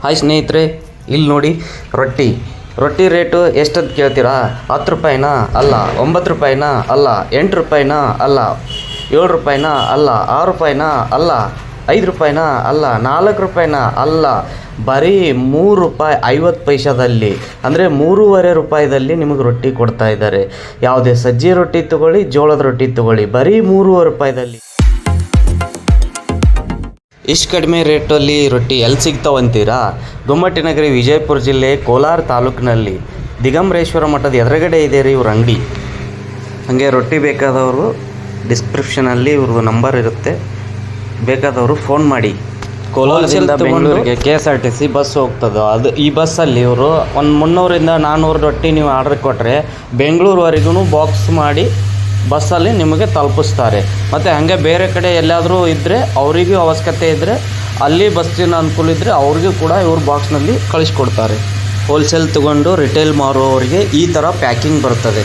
Hi ಸ್ನೇಹಿತರೆ, ಇಲ್ಲಿ ನೋಡಿ ರೊಟ್ಟಿ ರೇಟು ಎಷ್ಟಂತ ಕೇಳ್ತೀರಾ? 10 ರೂಪಾಯಿನಾ? ಅಲ್ಲ. 9 ರೂಪಾಯಿನಾ? ಅಲ್ಲ. 8 ರೂಪಾಯಿನಾ? ಅಲ್ಲ. 7 ರೂಪಾಯಿನಾ? ಅಲ್ಲ. 6 ರೂಪಾಯಿನಾ? ಅಲ್ಲ. 5 ರೂಪಾಯಿನಾ? ಅಲ್ಲ. 4 ರೂಪಾಯಿನಾ? ಅಲ್ಲ. ಬರೀ 3 ರೂಪಾಯಿ 50 ಪೈಸದಲ್ಲಿ, ಅಂದರೆ 3.5 ರೂಪಾಯಿದಲ್ಲಿ ನಿಮಗೆ ರೊಟ್ಟಿ ಕೊಡ್ತಾ ಇದ್ದಾರೆ. ಯಾವುದೇ ಸಜ್ಜಿ ರೊಟ್ಟಿ ತೊಗೊಳ್ಳಿ, ಜೋಳದ ರೊಟ್ಟಿ ತೊಗೊಳ್ಳಿ, ಬರೀ 3.5 ರೂಪಾಯಿದಲ್ಲಿ. ಇಷ್ಟು ಕಡಿಮೆ ರೇಟಲ್ಲಿ ರೊಟ್ಟಿ ಎಲ್ಲಿ ಸಿಗ್ತಾವಂತೀರಾ? ಗೊಮ್ಮಟಿನಗರಿ, ವಿಜಯಪುರ ಜಿಲ್ಲೆ, ಕೋಲಾರ ತಾಲೂಕಿನಲ್ಲಿ ದಿಗಂಬರೇಶ್ವರ ಮಠದ ಎದುರುಗಡೆ ಇದೆ ರೀ ಇವ್ರ ಅಂಗಡಿ. ಹಾಗೆ ರೊಟ್ಟಿ ಬೇಕಾದವರು ಡಿಸ್ಕ್ರಿಪ್ಷನಲ್ಲಿ ಇವ್ರದ್ದು ನಂಬರ್ ಇರುತ್ತೆ, ಬೇಕಾದವರು ಫೋನ್ ಮಾಡಿ. ಕೋಲಾರದಿಂದ ಬೆಂಗಳೂರಿಗೆ KSRTC ಬಸ್ ಹೋಗ್ತದೆ. ಈ ಬಸ್ಸಲ್ಲಿ ಇವರು ಒಂದು 300ರಿಂದ 400 ರೊಟ್ಟಿ ನೀವು ಆರ್ಡರ್ ಕೊಟ್ಟರೆ ಬೆಂಗಳೂರುವರೆಗೂ ಬಾಕ್ಸ್ ಮಾಡಿ ಬಸ್ಸಲ್ಲಿ ನಿಮಗೆ ತಲುಪಿಸ್ತಾರೆ. ಮತ್ತು ಹಾಗೆ ಬೇರೆ ಕಡೆ ಎಲ್ಲಾದರೂ ಇದ್ದರೆ ಅವರಿಗೂ ಅವಶ್ಯಕತೆ ಇದ್ದರೆ ಅಲ್ಲಿ ಬಸ್ಸಿನ ಅನುಕೂಲ ಇದ್ದರೆ ಅವ್ರಿಗೂ ಕೂಡ ಇವ್ರ ಬಾಕ್ಸ್ನಲ್ಲಿ ಕಳಿಸ್ಕೊಡ್ತಾರೆ. ಹೋಲ್ಸೇಲ್ ತೊಗೊಂಡು ರಿಟೇಲ್ ಮಾರುವವರಿಗೆ ಈ ಥರ ಪ್ಯಾಕಿಂಗ್ ಬರ್ತದೆ.